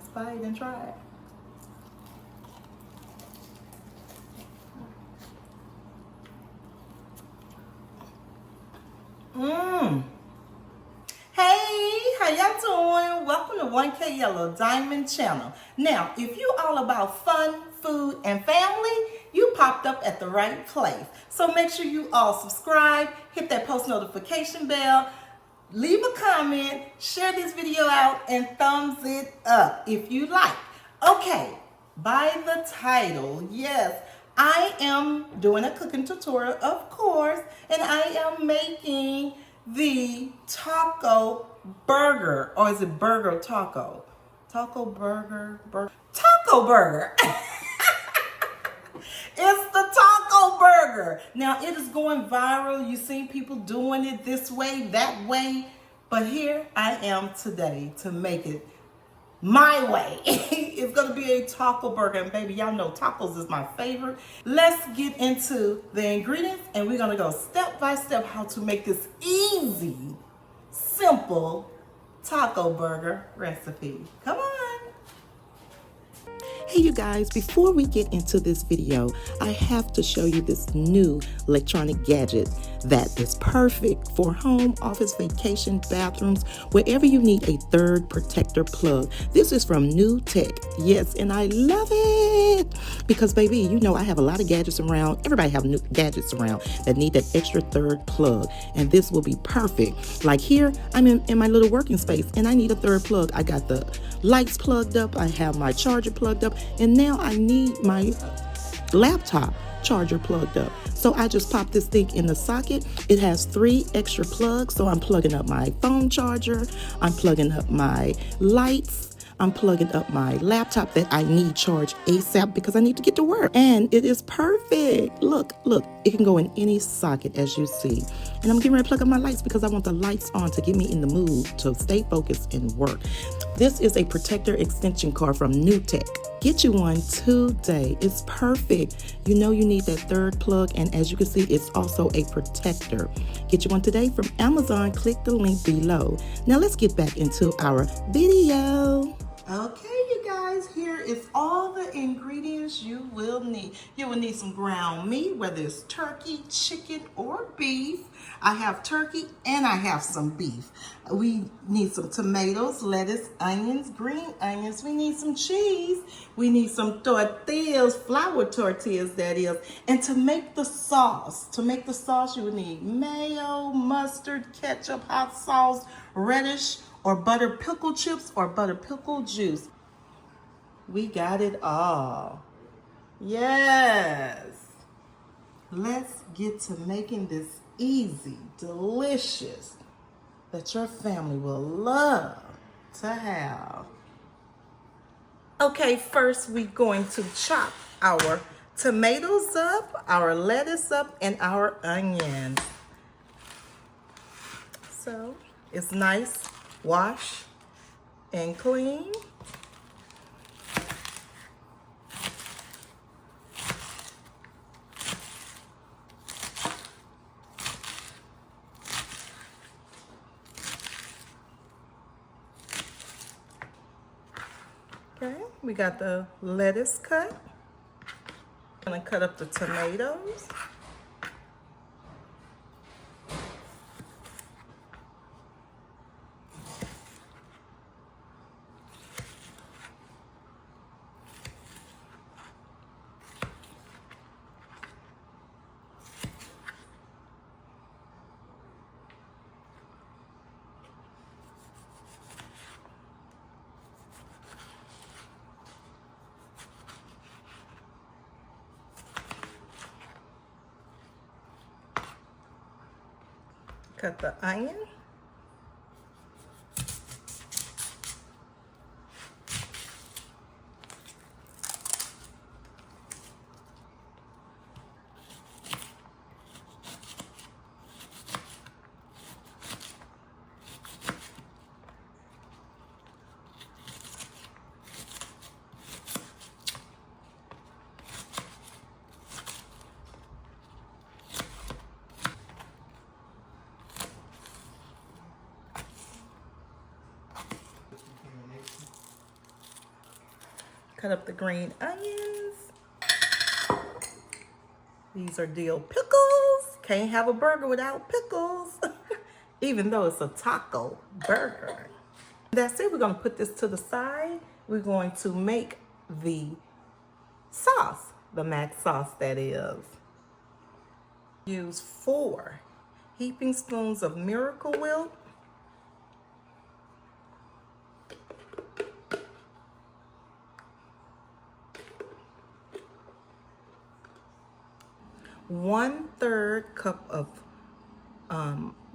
Let's bite and try it. Mmm. Hey, how y'all doing? Welcome to 1K Yellow Diamond channel. Now, if you all about fun, food, and family, you popped up at the right place. So make sure you all subscribe, hit that post notification bell, leave a comment, share this video out, and thumbs it up if you like. Okay, by the title, yes, I am doing a cooking tutorial, of course, and I am making the taco burger, or is it burger taco? Taco burger, taco burger. It's the taco burger. Now it is going viral. You've seen people doing it this way, that way, but here I am today to make it my way. It's gonna be a taco burger, and baby, y'all know tacos is my favorite. Let's get into the ingredients, and we're gonna go step by step how to make this easy, simple taco burger recipe. Come on. Hey you guys, before we get into this video, I have to show you this new electronic gadget that is perfect for home, office, vacation, bathrooms, wherever you need a third protector plug. This is from NUTICK. Yes, and I love it because baby, you know I have a lot of gadgets around. Everybody have new gadgets around that need that extra third plug, and this will be perfect. Like here, I'm in my little working space and I need a third plug. I got the lights plugged up, I have my charger plugged up, and now I need my laptop charger plugged up. So I just pop this thing in the socket. It has 3 extra plugs, so I'm plugging up my phone charger, I'm plugging up my lights, I'm plugging up my laptop that I need charged ASAP because I need to get to work. And it is perfect. Look, it can go in any socket as you see. And I'm getting ready to plug up my lights because I want the lights on to get me in the mood to stay focused and work. This is a protector extension cord from NUTICK. Get you one today. It's perfect. You know you need that third plug, and as you can see, it's also a protector. Get you one today from Amazon. Click the link below. Now let's get back into our video. Okay, you guys, here is all the ingredients you will need. You will need some ground meat, whether it's turkey, chicken, or beef. I have turkey and I have some beef. We need some tomatoes, lettuce, onions, green onions. We need some cheese. We need some tortillas, flour tortillas that is. And to make the sauce, you will need mayo, mustard, ketchup, hot sauce, reddish, or butter pickle chips, or butter pickle juice. We got it all. Yes. Let's get to making this easy, delicious, that your family will love to have. Okay, first we're going to chop our tomatoes up, our lettuce up, and our onions. So it's nice, wash and clean. Okay, we got the lettuce cut. I'm gonna cut up the tomatoes. Cut the onion. cut up the green onions. These are dill pickles. Can't have a burger without pickles, even though it's a taco burger. That's it. We're going to put this to the side. We're going to make the sauce, the mac sauce that is. Use 4 heaping spoons of Miracle Whip. One-third cup of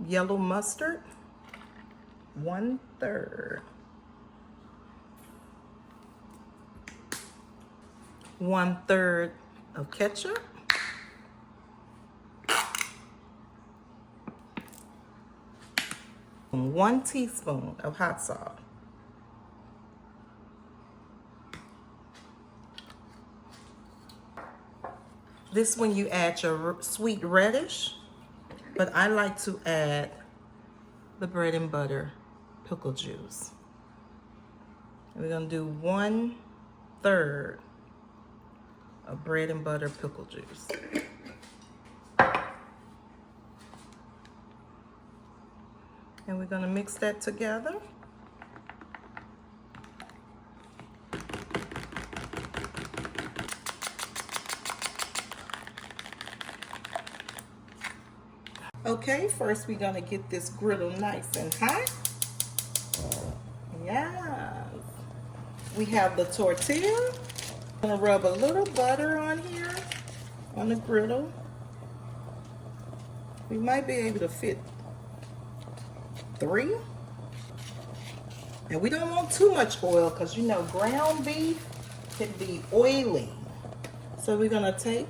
yellow mustard. 1/3. 1/3 of ketchup. 1 teaspoon of hot sauce. This one you add your sweet radish, but I like to add the bread and butter pickle juice. And we're gonna do 1/3 of bread and butter pickle juice. And we're gonna mix that together. Okay, first we're gonna get this griddle nice and hot. Yes. We have the tortilla. I'm gonna rub a little butter on here on the griddle. We might be able to fit 3. And we don't want too much oil because you know ground beef can be oily. So we're gonna take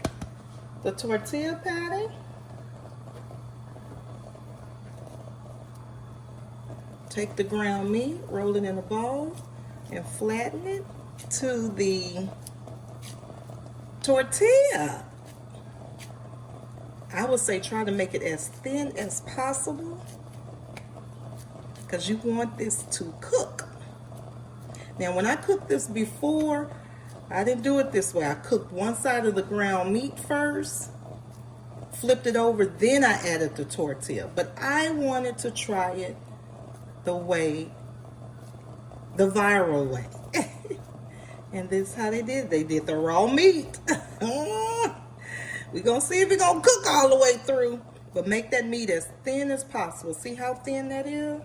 the tortilla patty, take the ground meat, roll it in a bowl, and flatten it to the tortilla. I would say try to make it as thin as possible because you want this to cook. Now, when I cooked this before, I didn't do it this way. I cooked one side of the ground meat first, flipped it over, then I added the tortilla. But I wanted to try it the viral way. And this is how they did. They did the raw meat. We're gonna see if it's gonna cook all the way through, but make that meat as thin as possible. See how thin that is?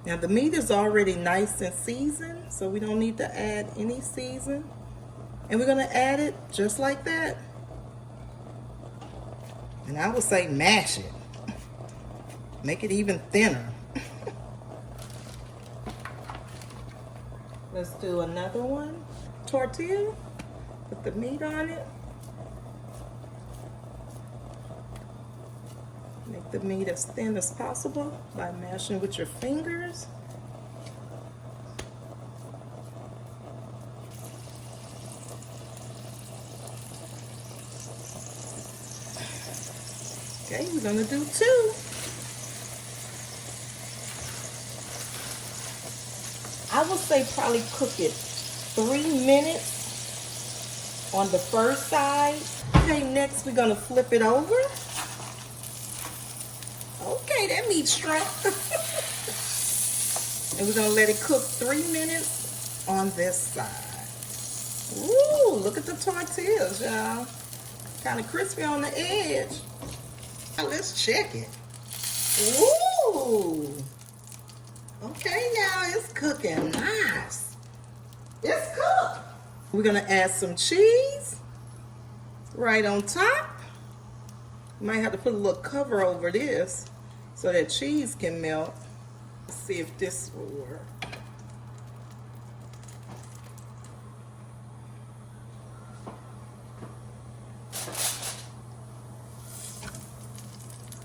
Now the meat is already nice and seasoned, so we don't need to add any season. And we're gonna add it just like that. And I would say mash it. Make it even thinner. Let's do another one. Tortilla, put the meat on it. Make the meat as thin as possible by mashing with your fingers. Okay, we're gonna do 2. I would say probably cook it 3 minutes on the first side. Okay, next we're gonna flip it over. Okay, that meat's strong. And we're gonna let it cook 3 minutes on this side. Ooh, look at the tortillas, y'all. Kind of crispy on the edge. Now let's check it. Ooh. Okay, y'all, it's cooking nice. It's cooked. We're gonna add some cheese right on top. You might have to put a little cover over this so that cheese can melt. Let's see if this will work.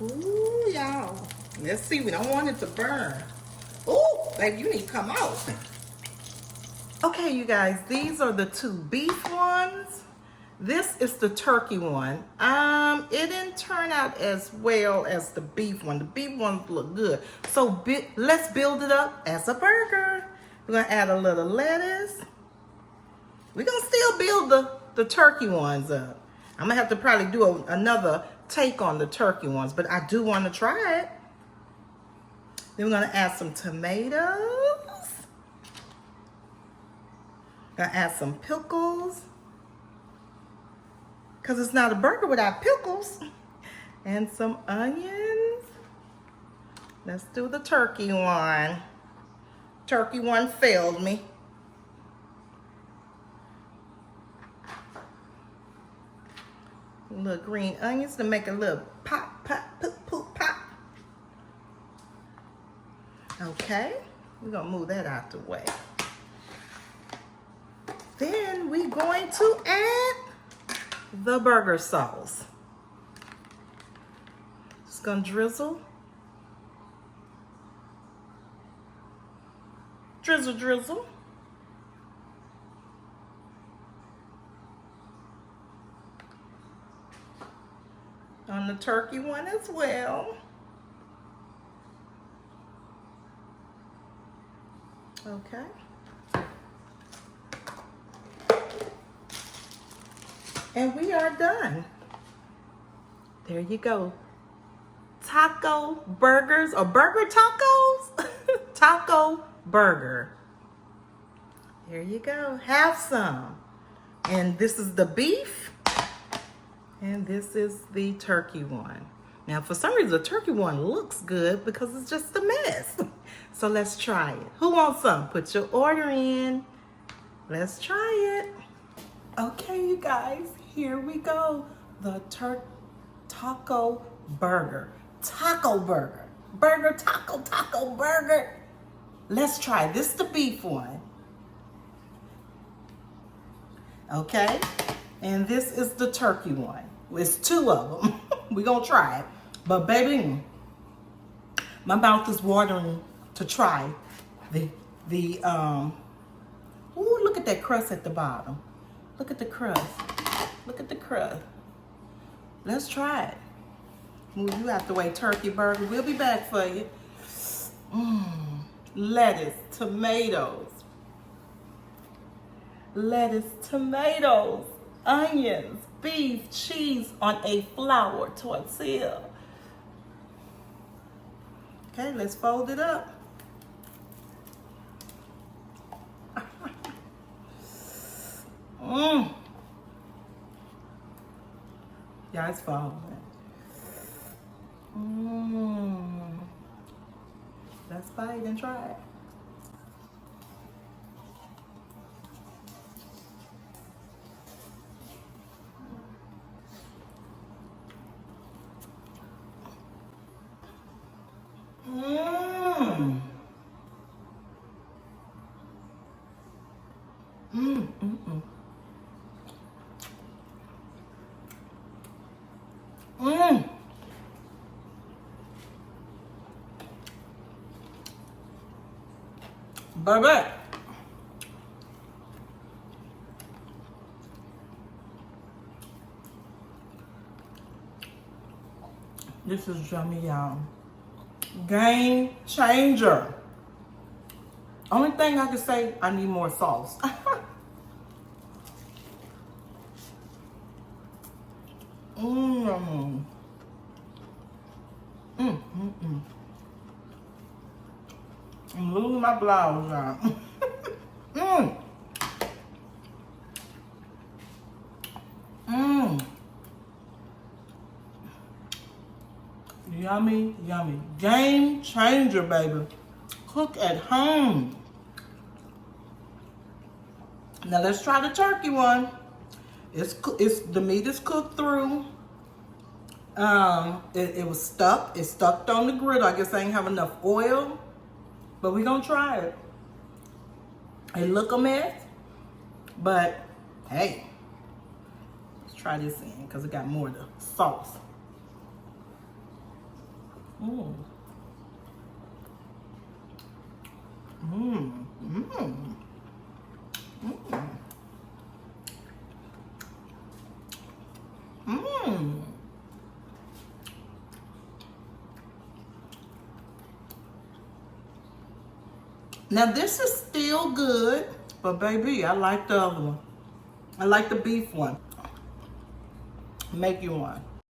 Ooh, y'all. Let's see, we don't want it to burn. Ooh, baby, you need to come out. Okay, you guys, these are the 2 beef ones. This is the turkey one. It didn't turn out as well as the beef one. The beef ones look good. So let's build it up as a burger. We're gonna add a little lettuce. We're gonna still build the turkey ones up. I'm gonna have to probably do another take on the turkey ones, but I do want to try it. Then we're gonna add some tomatoes. Gonna add some pickles, because it's not a burger without pickles. And some onions. Let's do the turkey one. Turkey one failed me. Little green onions to make a little pop, pop, poop, poop, pop. Okay, we're gonna move that out the way. Then we're going to add the burger sauce. Just gonna drizzle. Drizzle, drizzle. On the turkey one as well. Okay. And we are done. There you go. Taco burgers, or burger tacos? Taco burger. There you go. Have some. And this is the beef. And this is the turkey one. Now, for some reason, the turkey one looks good because it's just a mess. So let's try it. Who wants some? Put your order in. Let's try it. Okay, you guys, here we go. The taco burger. Taco burger. Burger, taco burger. Let's try this, the beef one. Okay, and this is the turkey one. It's two of them. We're gonna try it. But baby, my mouth is watering to try ooh, look at that crust at the bottom. Look at the crust. Look at the crust. Let's try it. Move you out the way, turkey burger. We'll be back for you. Lettuce, tomatoes. Lettuce, tomatoes, onions, beef, cheese on a flour tortilla. Okay, let's fold it up. Yeah, it's falling. Let's bite and try it. Baby. This is yummy, y'all. Game changer. Only thing I can say, I need more sauce. I'm losing my blouse, y'all. Yummy, yummy. Game changer, baby. Cook at home. Now let's try the turkey one. The meat is cooked through. It was stuck. It's stuck on the griddle. I guess I ain't have enough oil, but we gonna try it. It look a mess, but hey, let's try this in because it got more of the sauce. Now this is still good, but baby, I like the other one. I like the beef one. Make you one.